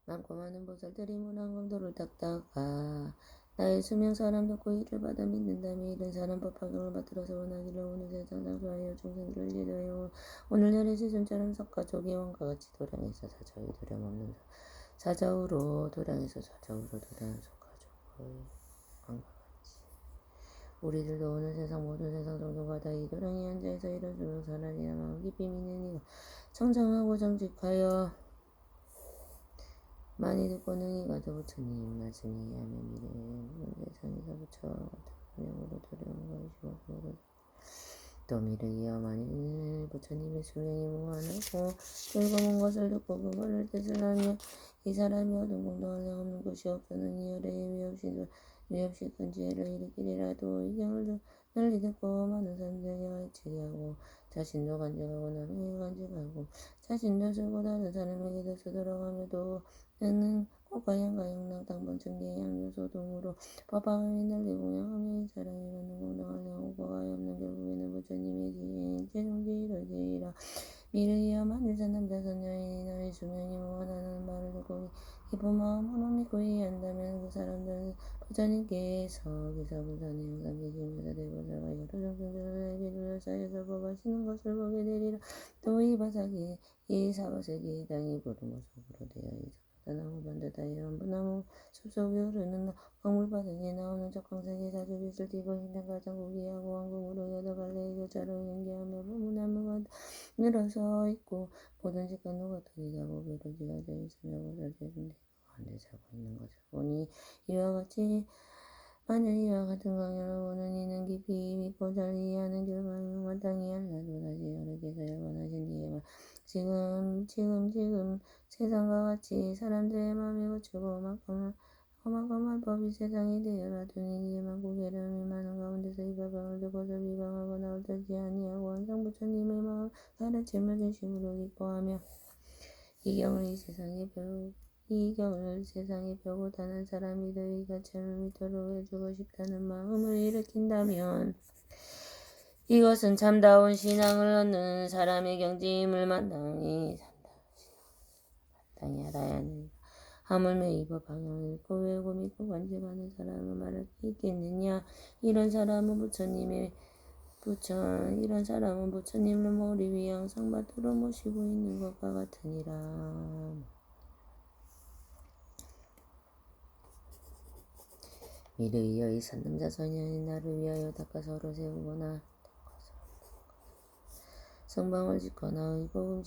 많고 많은 보살들이 문항검도를 닦다가 나의 수명 사람 듣고 이를 받아 믿는다며 이런 사람 법화경을 받들어서 원하기를 오늘 세상 당수하여 종생들을 제도하여 오늘 날의 시즌처럼 석가족의 왕과 같이 도량에서 사자의 도량 없는 사자우로 도량에서 사자우로 도량한 석가족의 왕과 같이 우리들도 오늘 세상 모든 세상 정도가 다 이 도량에 앉아서 이런 수명 사람이나 마음 깊이 믿는 이가 청정하고 정직하여 많이 듣고 능히 가져 부처님 말씀이 하면 미래에 세상에서 부처와 같은 명으로 도려온 것이고 또 미래에 만일 부처님의 수명이 무한하고 즐거운 것을 듣고 그거를 뜻을 하며 이 사람이 얻은 공동할 양 없는 것이 없어는 이열에 위없이 큰 지혜를 일으키리라도 이 경을 널리 듣고 많은 사람들에게 가르치게 하고 자신도 간직하고 남에게 간직하고 자신도 쓰고 다른 사람에게도 쓰도록 하며도 너는 고가양과 영락 당번 증계 양요소 등으로 법화음이 널리 공양하며 이 사람이 받는 공덕을 하고 고가에 없는 결국에는 부처님의 지혜인 최종지이러지이라 미르이여 만일산 남자 선녀인이 너의 수명이 무한하다는 말을 듣고 기쁜 마음으로 믿고 이해한다면 그 사람들은 부처님께서 기사불산의 항상 계시면서 대보살과 여러 정승들을 내비를 쌓여서 법하시는 것을 보게 되리라. 또 이 바삭이 이 사바세기 땅이 부른 모습으로 되어 있어. 나무 반듯하여 연분나무 숲속 위 흐르는 강물바닥에 나오는 적강색의 사주빛을 띠고 힘든 가장고기하고 왕궁으로 여덟 갈래의 교차로 연기하며 무나무가 늘어서 있고 모든 집간도 같으니 자고 베로지가 되어 있으며 보살대는 가운데 자고 있는 것을 보니 이와 같이 만일 이와 같은 강연을 보는 이는 깊이 믿고 잘 이해하는 결과는 마땅히 알라도 다시 여러 개사를 원하신 뒤에만 지금 세상과 같이 사람들의 마음이 거치고 험하고 법이 세상에 되어라더니 이에만 고개를 많은 가운데서 이 법을 듣고서 비방하거나 옳지 아니하고 항상 부처님의 마음 가르침을 진심으로 기뻐하며 이 경을 세상에 펴고 다른 사람이 이 가치를 믿도록 해주고 싶다는 마음을 일으킨다면 이것은 참다운 신앙을 얻는 사람의 경지임을 마땅히 알아야 하는 하물며 이 법 방향을 읽고 외우고 믿고 간직하는 사람은 말할 수 있겠느냐. 이런 사람은 부처님을 머리 위에 항상 받들어 모시고 있는 것과 같으니라. 미르이여 이 산남자 소년이 나를 위하여 닦아서로 세우거나 성방을 짓거나 의복음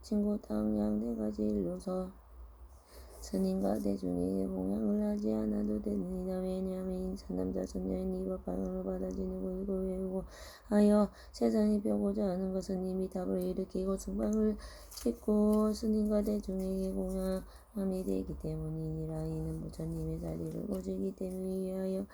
친구 당양 네 가지 일로서 스님과 대중에게 공양을 하지 않아도 되느니라. 왜냐하면 이 산남자 소년이 이법 방향을 받아 지니고 읽고 외우고 하여 세상에 펴고자 하는 것은 이미 답을 일으키고 성방을 짓고 스님과 대중에게 공양함이 되기 때문이니라. 이는 부처님의 자리를 모시기 때문에 위하여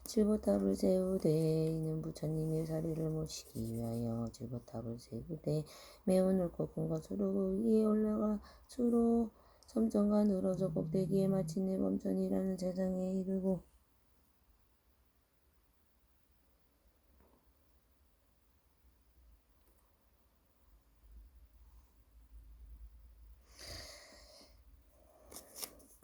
질보탑을 세우되 이는 부처님의 자리를 모시기 위하여 질보탑을 세우되 매우 넓고 큰 것으로 그 위에 올라가 수로 점점과 늘어서 꼭대기에 마침내 범천이라는 세상에 이르고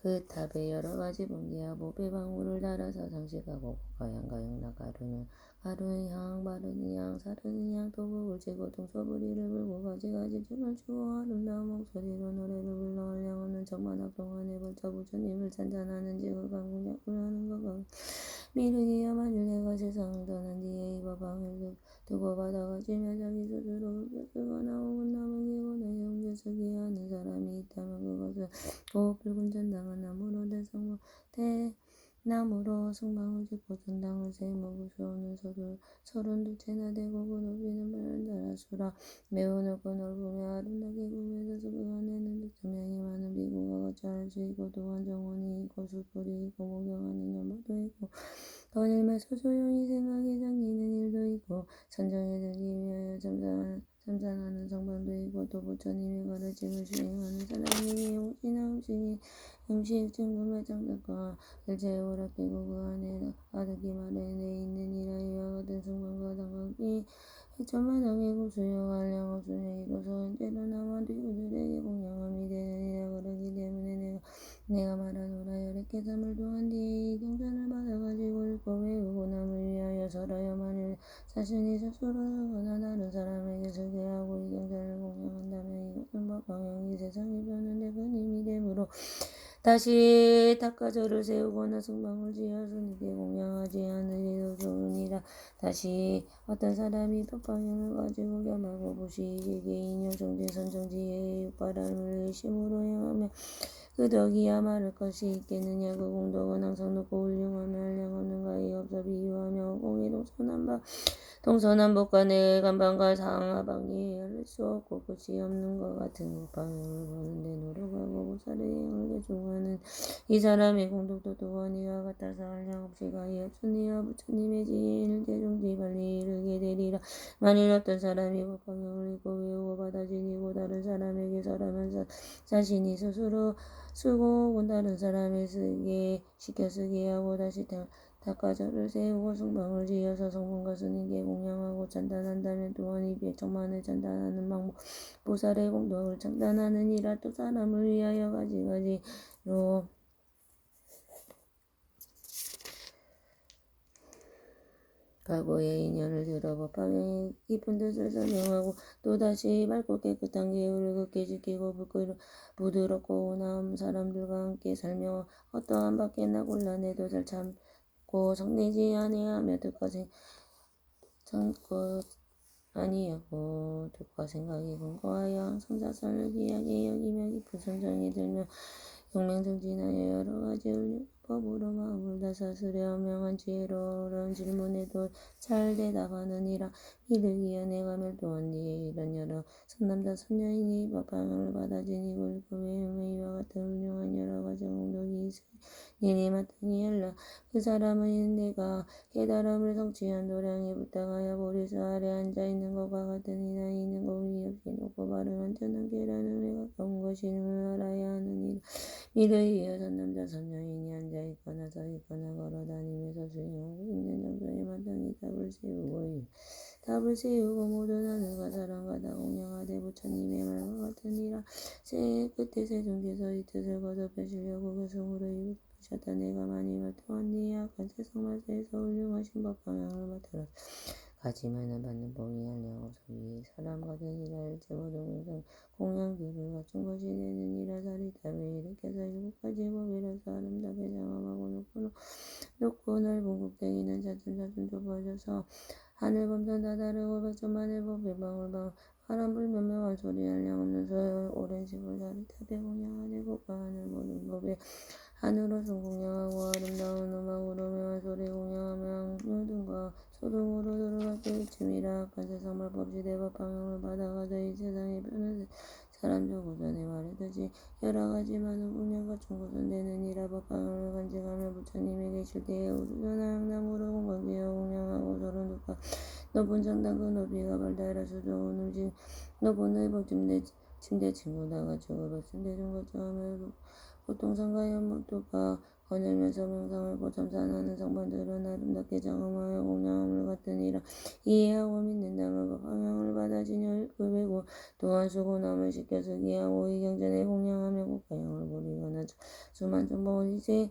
그 탑에 여러 가지 번개하고 배방울을 달아서 장식하고 고가양과 영락 가르는 향 바르는 향 사르는 향 도곡을 재고 동서부리를 불고 가지가지 춤을 추고 아름다운 목소리로 노래를 불러 한량없는 정만학 동안에 걸쳐 부처님을 찬찬하는 지극한 공약을 하는 것과 미르기야 만일 내가 세상을 떠난 뒤에 이 법방을 두고 받아가지며 자기 스스로 쓰거나 혹은 남을 기거나 형제쓰기 하는 사람이 있다면 그것은 곧 붉은 전당은 나무로 성방을 짓고 전당을 세우고 수호는 서른 두 채나 되고 그 높이는 8자라수라. 매우 넓고 넓으며 아름답게 구별해서 그 안에는 두명이 많은 비구가 거처할 수 있고 또한 정원이 있고 숯불이 있고 목욕하는 연못도 있고 거닐면서 조용히 생각이 잠기는 일도 있고 선정에 들기 위하여 참선하는 성방도 있고 또 부처님의 가르침을 수행하는 사람에게 음식 증거의 장작과 일체의 오락기고 그 안에 가득히 마련되어 있느니라. 이와 같은 성방과 당각이 해천만하게 구수여 한량 없으며 이로써 현재로 남아 뒤구들에게 공양함이 되느니라. 그러기 때문에 내가 내가 말하노라. 열애께 삼을 도한 뒤에 이 경전을 받아가지고 읽고 외우고 남을 위하여 설하여 만일 자신이 스스로 하거나 다른 사람에게 설계하고 이 경전을 공양한다면 이것은 법방향이 세상이 벼는데 큰 힘이 되므로 다시 닦아절을 세우거나 성방을 지어 주님께 공양하지 않으리도 좋으니라. 다시 어떤 사람이 법방향을 가지고 겸하고 보시기에 인용 정진 선정지혜의 육바람을 의심으로 행하며 그 덕이야 말할 것이 있겠느냐. 그 공덕은 항상 높고 훌륭하며 한량없는 가히 없어 비유하며 공의 동서남북과 내간방과 상하방이 열릴 수 없고 끝이 없는 것 같은 법방향을 보는데 노력하고 보살의 행을 개종하는 이 사람의 공덕도 또한 이와 같아서 한량없이 가히 없으니와 부처님의 지혜를 대중지 빨리 이르게 되리라. 만일 어떤 사람이 법방향을 읽고 외우고 받아지니고 다른 사람에게 설하면서 자신이 스스로 쓰고 혹은 다른 사람에게 시켜 쓰게 하고 다시 닦아절을 세우고 성방을 지어서 성문과 스님께 공양하고 찬단한다면 또한 이 백천만을 찬단하는 방법 보살의 공덕을 찬단하느니라. 또 사람을 위하여 가지가지로 과거의 인연을 들어 법방의 깊은 뜻을 설명하고 또다시 맑고 깨끗한 계율을 굳게 지키고 부드럽고 온화한 사람들과 함께 살며 어떠한 밖에나 곤란해도 잘 참고 성내지 아니하며 뜻과 생각이 공고하여 항상 자선을 귀하게 여기며 깊은 선정이 들며 용맹정진하여 여러 가지 훌륭법으로 마음을 다스려 명한 지혜로 어려운 질문에도 잘 대답하느니라. 이를 위하여 내가 멸도한 뒤에 이런 여러 선남자 선녀인이 법방을 받아지니고 읽고 외우며 이와 같은 훌륭한 여러 가지 공덕이 있으니 마땅히 알라. 그 사람은 내가 깨달음을 성취한 도량에 부탁하여 보리수 아래 앉아있는 것과 같으니라. 이는 고민이 없이 높고 바른 완전한 계란음에 가까운 것임을 알아야 하느니라. 이를 위하여 선남자 선녀인이 앉아있거나 서있거나 걸어다니면서 수행하고 있는 정도에 마땅히 답을 세우고 모든 하늘과 사람과 다 공양하되 부처님의 말과 같으니라. 새 끝에 세종께서 이 뜻을 거듭하시려고 그 성으로 이루게 하셨다. 내가 많이 말통한 뒤에 악한 세상 말세에서 훌륭하신 법방향을 맡으라. 가지만은 받는 법이 한량없어 위에 사람 같으니라. 일체 모든 공양들을 갖춘 것이 되느니라. 사리타를 일으켜서 7가지 법이라서 아름답게 장엄하고 높고 넓은 꼭대기는 차츰차츰 좁아져서 하늘 범선 다 다르고 백천만의 법의 방울 바람 불면 묘한 소리 한량없는 소열 오랜 시골 사리탑에 공양하되 국가 하늘 모든 법에 하늘옷은 공양하고 아름다운 음악으로 묘한 소리 공양하며 누든가 소등으로 들어갈 때쯤이라. 악한 세상 말법시대 법방향을 받아가서 이 세상에 펴는 사람 적고 전에 말했듯이 여러 가지 많은 공양 갖춘 곳은 되느니라. 법방향을 간직하며 부처님이 계실 때에 우주전하 양나무로 공방되어 공양하고 서로 높은 장단 그 높이가 발달해서 좋은 음식 높은 의복 침대 친구다 가지고 백순대 중 거쳐하며 보통 상가 연못도가 거닐면서 명상하고 참선하는 성반들은 아름답게 장엄하여 공양함을 갖으니라. 이해하고 믿는다면 법방향을 받아지니 율급이고 또한 수고남을 시켜 쓰게 하고 이 경전에 공양하며 국가형을 부리거나 수만 정봉을 이제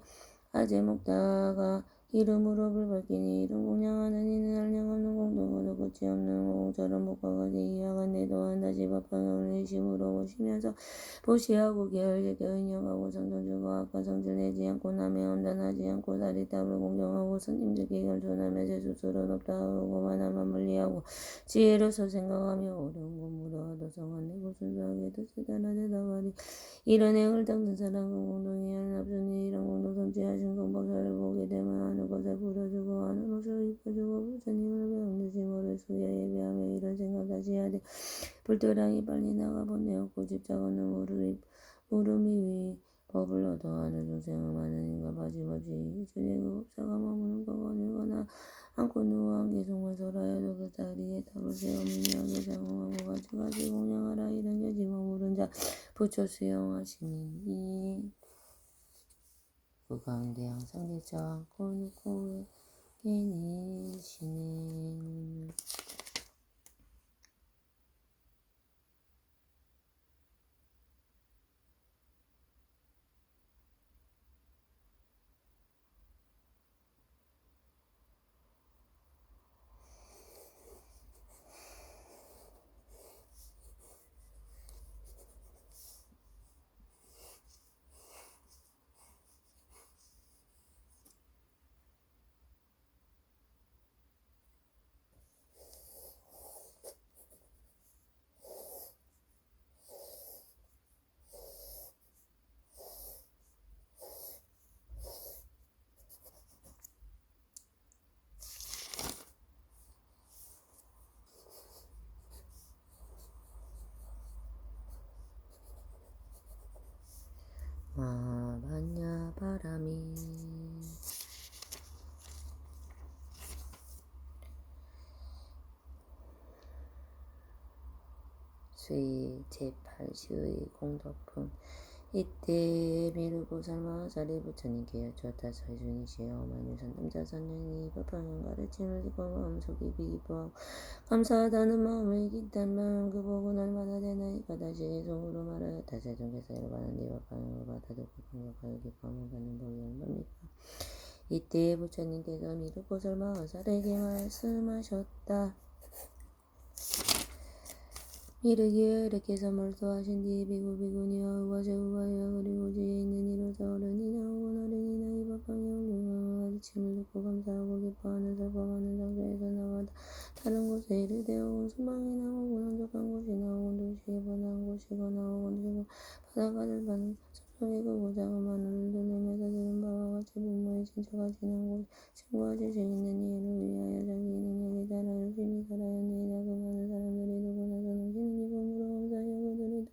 아제 먹다가 이름으로 불밝히니 이름 공양하는 이는 한량없는 공덕으로 끝이 없는 공처럼 복과하게 이해하건대 또한 다시 법방향을 의심으로 보시면서 보시하고 계열제게 은영하고 성정주고 악과 성질 내지 않고 남의 엄단하지 않고 사리탑을 공경하고 스님들께 결손하며 제 스스로 높다 하고 만화만 멀리하고 지혜로서 생각하며 어려운 공부로 하도 성한내고 순수하게 뜻을 따라 대답하리. 이런 행을 닦는 사람은 공동이 하나없으니 이런 공동 성취하신 공법사를 보게 되면 하는 것을 부려주고 하는 옷을 입혀주고 부처님을 배운 듯이 모를 수야 예배하며 이런 생각 다시 하되 불도량이 빨리 나가 보내었고 집착하는 물음이 위 법을 얻어 하는 중생은 많으니까 바지바지 이전에 그 법사가 머무는 거 거닐거나 않고 누워 한계송을 설하여도 그 자리에 답을 세워 미묘하게 장엄하고 가지가지 공양하라. 이런 여지 머무른 자 부처 수용하시니 그 가운데 항상 계셔 않고 누구 계니시네. 수의 제8시의 공덕품 이때 미루고 삶아 자리 부처님께 여쭈었다. 서해준이시여 만유산 남자 선녀니 법방은 가르침을 듣고 마음속에 비기부하고 감사하다는 마음을 기탄 마음 그 복은 얼마나 되나이까. 다시 속으로 말하였다. 세존께서 일반한 네 법방을 받아듣고 공격하여 기뻐함을 받는 복이 얼마입니까. 이때 부처님께서 미루고 설마 어사에게 말씀하셨다. 이르기에 이렇게서 몰두하신 뒤에 비구비구니와 의과제의과여 그리고 지혜 있는 이로서 어른이나 혹은 어린이나 이 법방의 훌륭한 가르침을 듣고 감사하고 기뻐하는 설법하는 상자에서 나와 다른 곳에 이르되 혹은 수망이나 혹은 한적한 곳이나 혹은 도시에 번화한 곳이거나 혹은 지금 바다가를 가는 숲속에 크고 작은 마늘을 들으면서 들은 바와 같이 부모의 친척가 지난 곳 친구와 지식 있는 이를 위하여 자기 능력에 따라 열심히 살아였느니라. 그 많은 사람들이 두고 나서 넘치는 기쁨으로 감사하여 그들이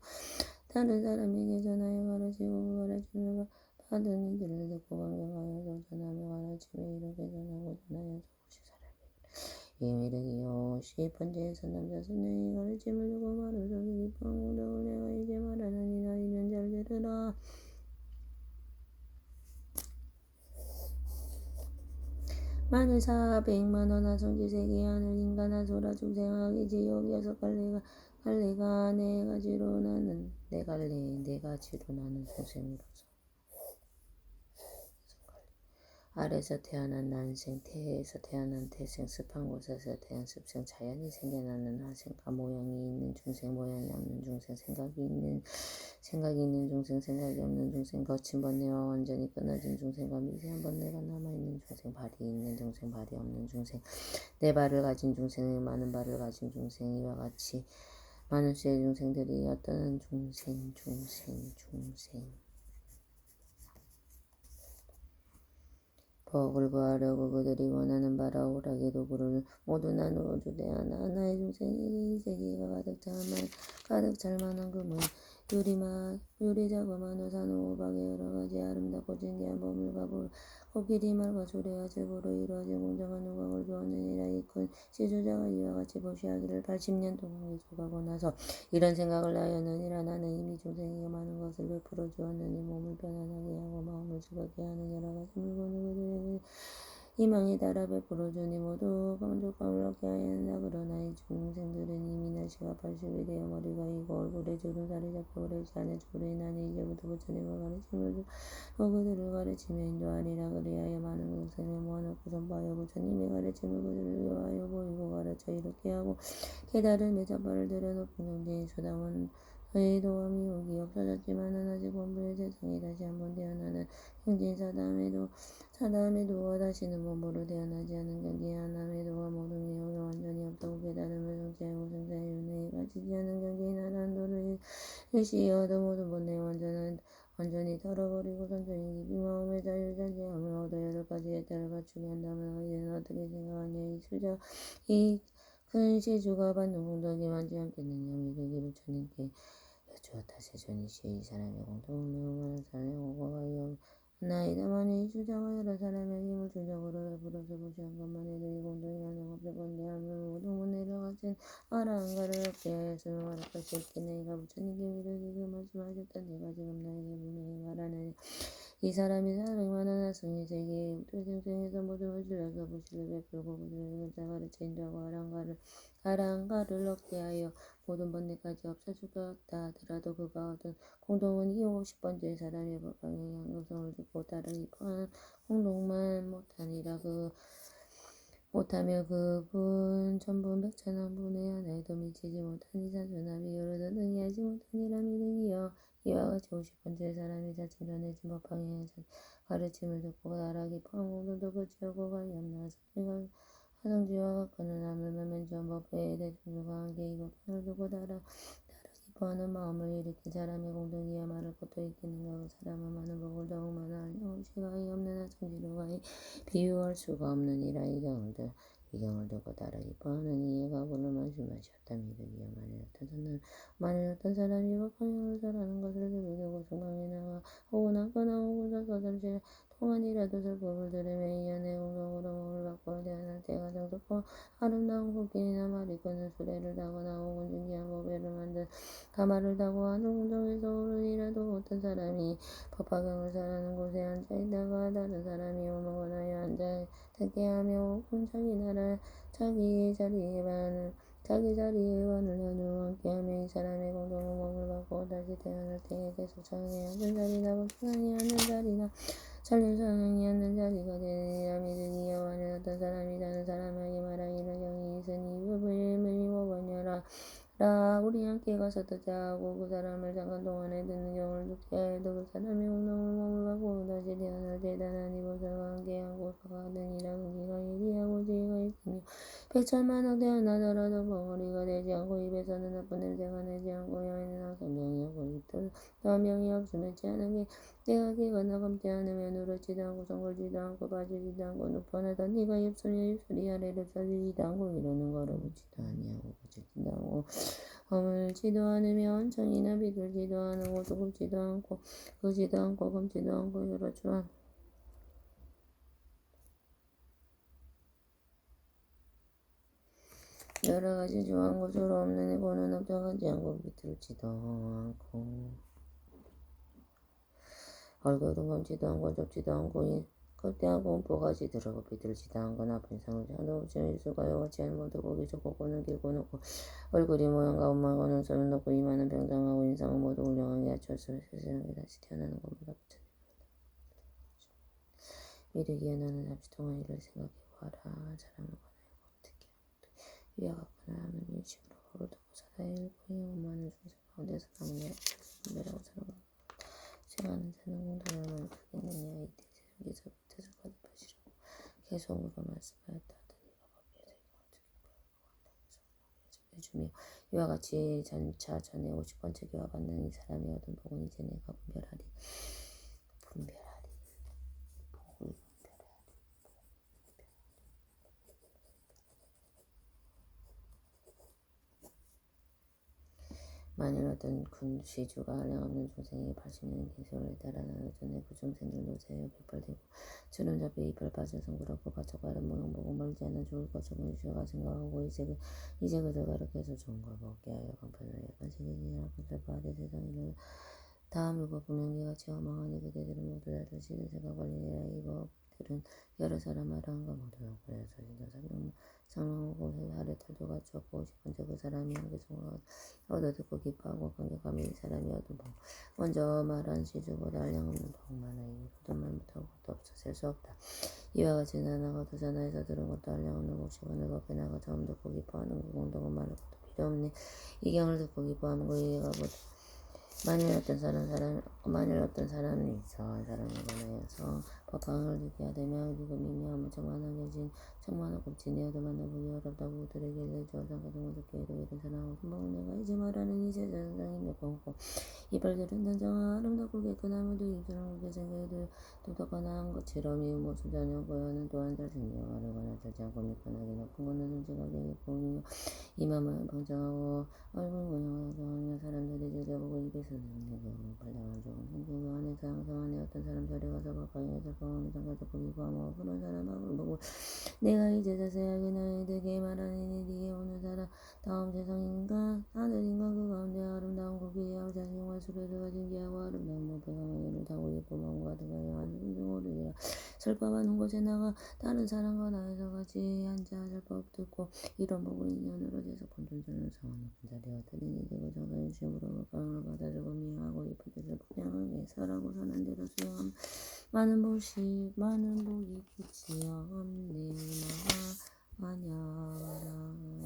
다른 사람에게 전하여 가르치고 그 가르침을 받은 이들을 듣고 감격하여서 전하며 가르치며 이렇게 전하고 전하여 조금씩 사람에게 이르기요 10번째에서 남자 선녀의 가르침을 두고 말을 속에 기뻐한 공덕을 내가 이제 말하느니라. 이는 잘 들으라. 만을 400만원 하성지세계 하늘 인간아 소라 중생하기 지옥 6갈래가 네 가지로 나는 중생으로서 아래서 태어난 난생, 태에서 태어난 태생, 습한 곳에서 태어난 습생, 자연히 생겨나는 하생과 모양이 있는 중생, 모양이 없는 중생, 생각이 있는 중생, 생각이 없는 중생, 거친 번뇌와 완전히 끊어진 중생과 미세한 번뇌가 남아있는 중생, 발이 있는 중생, 발이 없는 중생, 네 발을 가진 중생, 많은 발을 가진 중생, 이와 같이 많은 수의 중생들이 어떤 중생 복을 구하려고 그들이 원하는 바라 오락의 도구를 모두 나누어 주되 하나하나의 중생에게 이 세계가 가득 찰 만한 금은 유리자그마한 산호 오박의 여러 가지 아름답고 진귀한 보물과 코끼리 말과 소래와 제고로 이루어진 공정한 우각을 주었느니라. 이 큰 시주자가 이와 같이 보시하기를 80년 동안 기술하고 나서 이런 생각을 하였느니라. 나는 이미 중생에게 많은 것을 베풀어 주었느니 몸을 편안하게 하고 마음을 즐겁게 하는 여러 가지 물건을 그들에게 희망에 따라 베풀어 주니 모두 만족감을 얻게 하였나. 그러나 이 중생들은 이미 날씨가 80이 되어 머리가 이고 얼굴에 주름살이 잡혀 그렇지 않은 주로 인하니 이제부터 부처님을 가르침을 주고 그들을 가르치며 인도하리라. 그리하여 많은 중생을 모아놓고 선포하여 부처님의 가르침을 그들을 위하여 보이고 가르쳐 이렇게 하고 깨달음의 잣발을 들여 높은 경제인 수다원 의 도함이 오기 없어졌지만은 아직 본부의 세상에 다시 한번 태어나는 경제인 사다음에도 다시는 본부로 태어나지 않은 경제인 하나에도와 모든 내용이 완전히 없다고 깨달음을 성취하고 생사의 윤회에 가지지 않은 경제인 하란도를 일시여도 모든 본내에 완전히 털어버리고 선천히 깊이 마음의 자유잔재함을 얻어 여러 가지에 따라 갖추게 한다면 이는 어떻게 생각하냐. 이 큰 시주가 받는 공덕이 많지 않겠느냐. 미르기 부처님께 여쭈었다. 세존이시여 이 사람의 공덕은 매우 많은 사람의 공과가 나이다만 이 주자가 여러 사람에게 힘을 주적으로 베풀어서 무시한 것만 해도 이 공덕이 나누고 번대하면 모든 문해를 가진 아라한가를 얻게 하였으면 말할 것이 없겠느니가. 부처님께 미르기 그 말씀하셨던 내가 지금 나에게 분명히 말하느니 이 사람이 400만원 하승이 세계에 생생해서 모든 것을 부시를 베풀고 그들에게 자 가르쳐 인도하고 아랑가를 얻게 하여 모든 번뇌까지 없애줄 것 같다 하더라도 그가 얻은 공동은 이 50번째 사람의 법방의 양성을 주고 따르기 뻔한 공동만 못하며 그분 전분 백천한 분의 하나에도 미치지 못한 이사전함이 여러도 등이 하지 못하니라. 미르기여 이와 같이 50번째 사람이 자칭 전해진 법방의 가르침을 듣고 나라기 포함 공동도 그치하고 가리없나 하성지와 같거는 하물며 맨처음 법회에 대중들과 함께 이 법방을 두고 다르기 포하는 마음을 일으킨 사람의 공덕이야 말할 것도 있겠는가. 그 사람은 많은 복을 더욱 많아 알려올 시각이 없는 하성지로 가히 비유할 수가 없느니라. 이 경우들 이경을 두고 따르 기뻐하는 이해가 불을 말씀하셨다. 미르기야 만일 어떤 사람이 법방향을 잘하는 것을 들으려고 중앙에 나가 혹은 앉거나 혹은 서서 잠시 동안이라도 설법을 들으며 이 안에 공동으로 몸을 바꿔 대안할 때가 정석고 아름다운 곡기나 말이 끄는 수레를 타거나 혹은 신기한 보배를 만든 가마를 타고 하늘 공정에서 오르니라도 어떤 사람이 법화경을 잘하는 곳에 앉아있다가 다른 사람이 오거나 앉아 듣게 하며 혹은 자기 자리에 반을 나누어 함께하며 이 사람의 공동의 몸을 받고 다시 태어날 때에 계속 상황에 앉은 자리나 불편하니 앉는 자리나 잘린 상황이 앉는 자리가 되느니라. 믿으기야 만일 어떤 사람이 다른 사람에게 말하기를 경이 있으니 이름이 뭐냐라 우리 함께 가서 듣자 하고 그 사람을 잠깐 동안에 듣는 경우를 듣게 해도 그 사람이 운동을 몸을 받고 다시 태어날 때 다나니 그들과 함께하고 가느니라. 의지가 예리하고 지혜가 있으며 백천만억 태어나더라도 벙어리가 되지 않고 입에서는 나쁜 냄새가 나지 않고 여인은 항상 병이 없고 입도 또한 병이 없으면 취하는 게 내가 기거나 검지 않으면 누렇지도 않고 성걸지도 않고 빠지지도 않고 높아나던 네가 입술이 아래로 펴지지도 않고 이러는 걸어붙지도 아니하고 거칠지도 않고 허물지도 않으며 원청이나 비둘지도 않고 두껍지도 않고 그지도 않고 검지도 않고 여러 주한 여러 가지 좋아한 것으로 없는 애고는 업적하지 않고 비틀지도 않고 얼굴은 검지도 않고 좁지도 않고 껍데하고 뽀가지 들어고 비틀지도 않고 나쁜 이상을 자도 없이 일수가 여같이 모두 고기 좋고 고는 길고 높고 얼굴이 모양과 엄마고는 손은 높고 이마는 평정하고 인상은 모두 훌륭하게 갖춰서 세상에 다시 태어나는 것보다 붙여 미르기야 나는 잠시 동안 이를 생각해보아라. 사람을 권하여 어떻게 위와 같거나 하는 인식으로 거를 두고 살아야 일 거예요. 많은 중생 가운데서 남은 여러 분배라고 살아가 생하는 자는 공덕을 많이 크겠느냐. 이때 세상에서 뜻을 받을 것이라고 계속으로 말씀하였다 하더니 법에서 어떻게 해주며 이와 같이 전차 전에 50번째 교화 받는 이 사람이 얻은 복은 이제 내가 분별하리 복을 만일 어떤 군시주가 한량없는 중생이 80년의 개세월에 따라 나눠주네 그 중생들 노세에 백발되고 주름 잡혀 이빨 빠져 성그럽고 바짝바른 모양 보고 멀지 않아 죽을 것을 주가 생각하고 이제 그들 가르쳐서 좋은 걸 먹게 하여 방편을 약간 세계지나 그들 바대 세상을 다음을과 분명히같이 허망하니 그대들은 모두 다 드시는 생각 걸리니라. 이것들은 여러 사람 말한가 모두 그래서 진짜 상명하고 하루 탈도 갖추었고 50번째 그 사람이 한계성을 얻어 듣고 기뻐하고 감격하며 이 사람이 얻은 복 먼저 말한 시주보다 한량없는 복 많으니 거듭말 못하고 것도 없어 셀 수 없다. 이와 같이 나나가 두산하에서 들은 것도 한량없는 복시간을 법에 나가 처음 듣고 기뻐하는 그 공덕은 말할 것도 필요 없네. 이 경을 듣고 기뻐하는 그 이해가 보다 만일 어떤 사람이 있어 한 사람을 권하여서 법방을 듣게 하되며 기금이며 무청만하게 진 청만하고 진이어도 만나보기 어렵다고 그들에게 일러주어 상가정 어떻게 이르게 된 사람하고 금방을 내가 이제 말하는 이 세상이 몇 번고 이빨들은 단정한 아름답고 깨끗하면도 입술은 그게 생겨도 똑똑하나 한 것처럼 이 모습 전혀 고여는 또한 잘생겨 가르거나 잘지 않고 미끈하게 높은 것은 솔직하게 예쁘며 이마만 방정하고 얼굴 모양을 좋아하며 사람들이 즐겨보고 입에서는 내고 발당한 좋은 행동 안에서 항상 안에 어떤 사람 자리 가서 가까이에 살펴보며 장가듣고 기뻐하며 그런 사람 앞을 보고 내가 이제 자세하게 너희에게 말하니 네게 오는 사람 다음 세상인가 하늘인가 그 가운데 아름다운 고기와 자신과 수레를 신기하고 아름다운 모태가 머리를 타고 예쁜 마음과 가득하여 아주 오르리라. 설법하는 곳에 나가 다른 사람과 나에서 같이 앉아 설법 듣고 이런 복을 인연으로 돼서 본尊전을 성하는 자리가 되니 되고 정상인 주임으로 가방을 받아주고 미워하고 예쁜 뜻을 분양하게 설하고 선한 대로 수용하면 많은 복이 끝이 없네. 마냐라니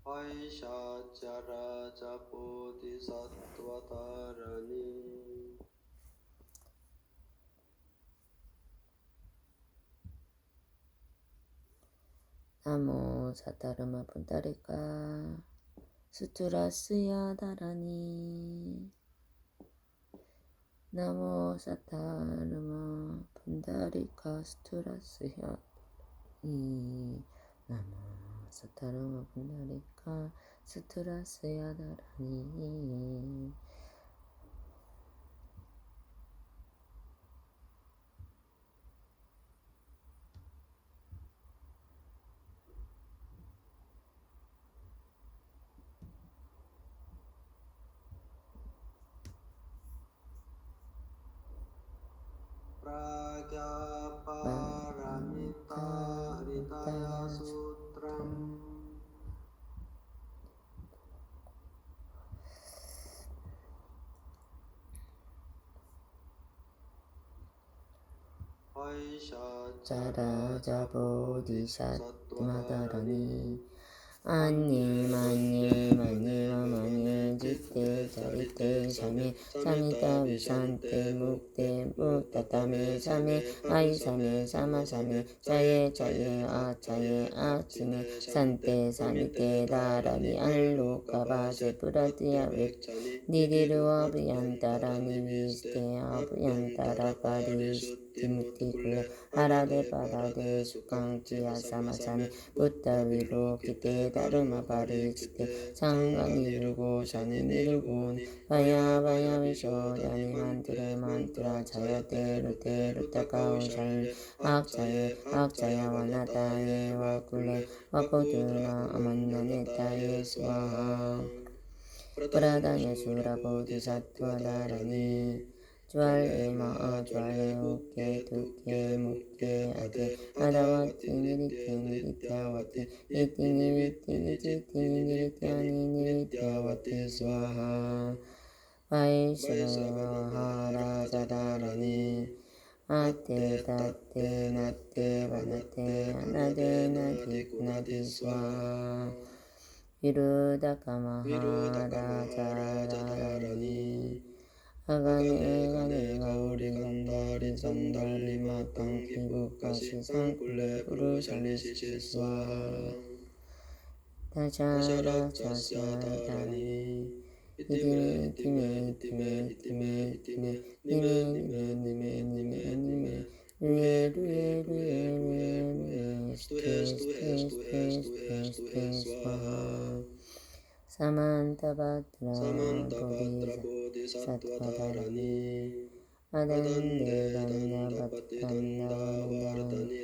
Vaishacharāja Bodhisattva Dharani. Namo Sattharma Pundarika Sutrasya Dharani. Namo Sattharma Pundarika Sutrasya Dharani. Namo Sattharma Pundarika Sutrasya Dharani. Pragyaparamita Ritaya Sutram. Vaishacharāja Bodhisattva Dharani. Anye manye manye manye jitte charite same samita visante mukte muktatame same ai same sama same chaye chaye achine sante samite dharani alloka vase puratya vek didiru abhyantara niviste abhyantara parishti muti kule harade parade sukang chiya samasane buddha vilokite dharma paricite sangha nirugo shani nirugo vaya vaya vishodhani mantra chayate rute rutakao shani akchaya vanataye vakule vakoduna amannanetaye swaha pradanya sura bodhisattva dharani Jwale maa jwale uke tuke muke ade adavati nirityavati iti nirityavati swaha Vaishnaha raja dharani Ate tate nate vanate anade nadi swaha Virudaka maharaja dharani Agane gauri gandhari sandali matang kibukasi sangkule urushali siswa Tachara chasya dharani Itime Swaha Samantabhadra Bodhisattva Dharani Adande Danda Bhattanda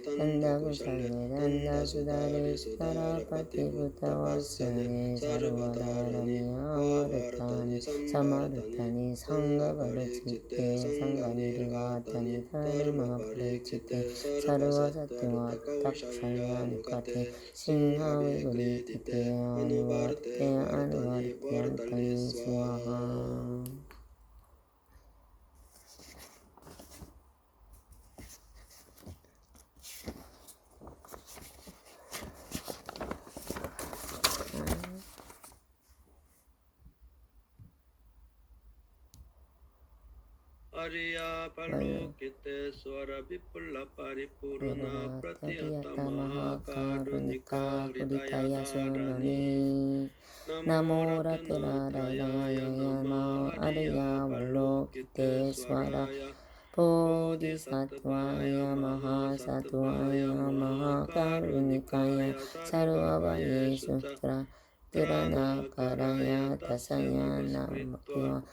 Danda Kusale Danda Sudare Sudarapati Bhutavasane Sarvadharani Avaratani Samaratani Sangha Paricite Sangha Nirvatani Dharma Paricite Sarva Sattva Takshaya Nukate Singha Vigurite Anuvarte Antani Swaha Arya Palokite Swara Vipula Paripurna Pratyatama Karunika Hridaya Sunani Namo Ratnarayaya Yama Arya Palokite Swara Bodhisattvaya Mahasattvaya Mahakarunikaya Sarvabhaye Sutra Tiranakaraya Tasaya Namakya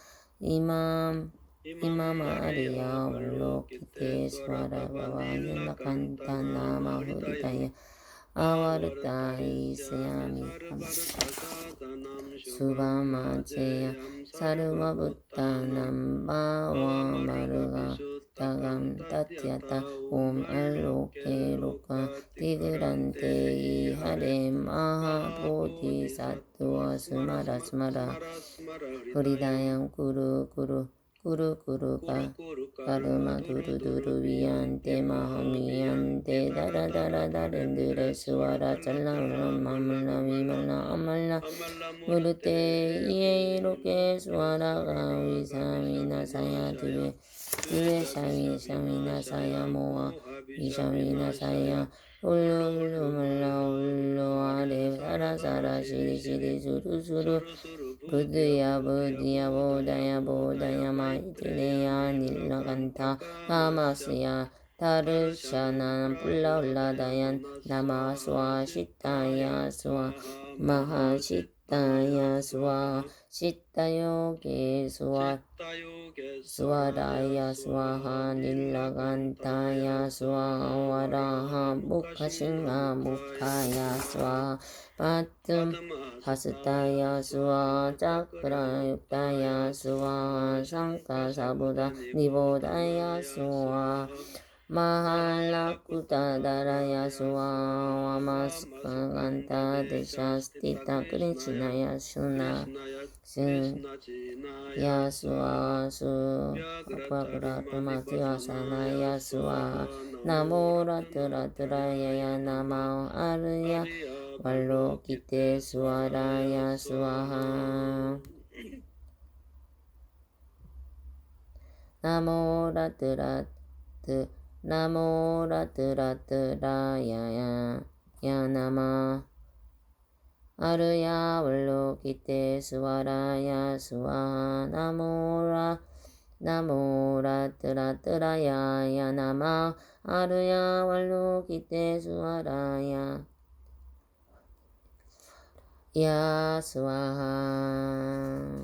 Imam Arya Valokite Swara Bhavaya Kantana Mahuditaya Avarta Isyami Subhamacheya Sarva Bhuttanam Bhava Marga Tagam Tatyata Om Aloke Loka Tigurante Hare Maha Bodhisattva Smara Smara Huridayam Kuru Kuru 꾸루꾸루가 가르마 두루두루 위안데 마하미안데 다라다라 다른들의 스와라 짤라울라 마물라 위말라 아말라 무르테 이에 이롭게 스와라가 위사미나 사야 뒤에 샤미나 사야 모아 위샤미나 사야 울루 말라 울루 아래 사라사라 시리시리 수루수루 부드야 보다야 마이드레야 닐라간타 가마스야 다르샤나 불라울라다얀 나마스와 시타야 스와 마하시타야 스와 시타요게 스와 스와라야 스와하 닐라간타야 스와와라하 무카싱하 무카야 스와 파뜸 하스타야 스와 짜크라 육다야 스와 상카사보다 니보다야 스와 마할라쿠다다라야 스와 와마스카간타 드샤스티타 크린치나야 수나 야스와 수 아프라그라트마티와사나 야스와 나모라트라트라야야 나마오 아르야 왈로키테 스와라야 스와하 나모라트라트라야야 야나마 아르야 왈로키테 스와라야 스와하 나모라트라트라야야 나마 아르야 왈로키테 스와라야 야 스와하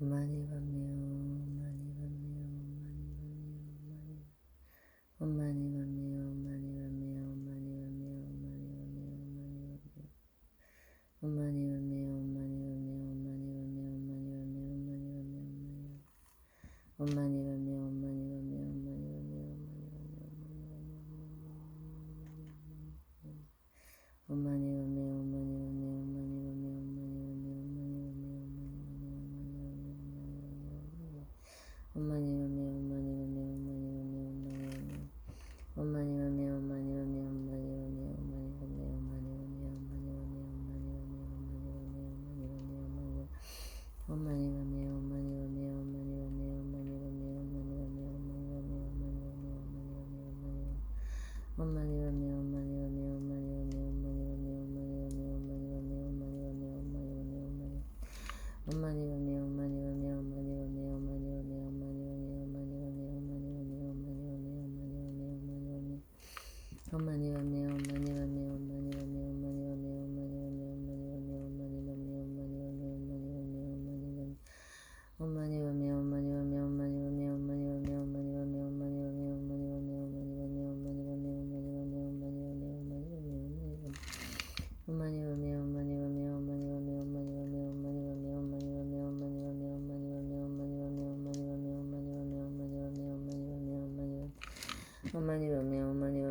엄마니 밤매요 엄마니 밤매요 엄마니 밤매요 엄마니 밤매요 엄마니 밤매요 엄마니 밤매요 엄마니 밤매요 엄마니 밤매요 엄마니 밤매요 엄마니 밤매요 엄마니 밤매요 엄마니 밤매요 엄마니 밤매요 엄마니 밤매요 엄마니 밤매요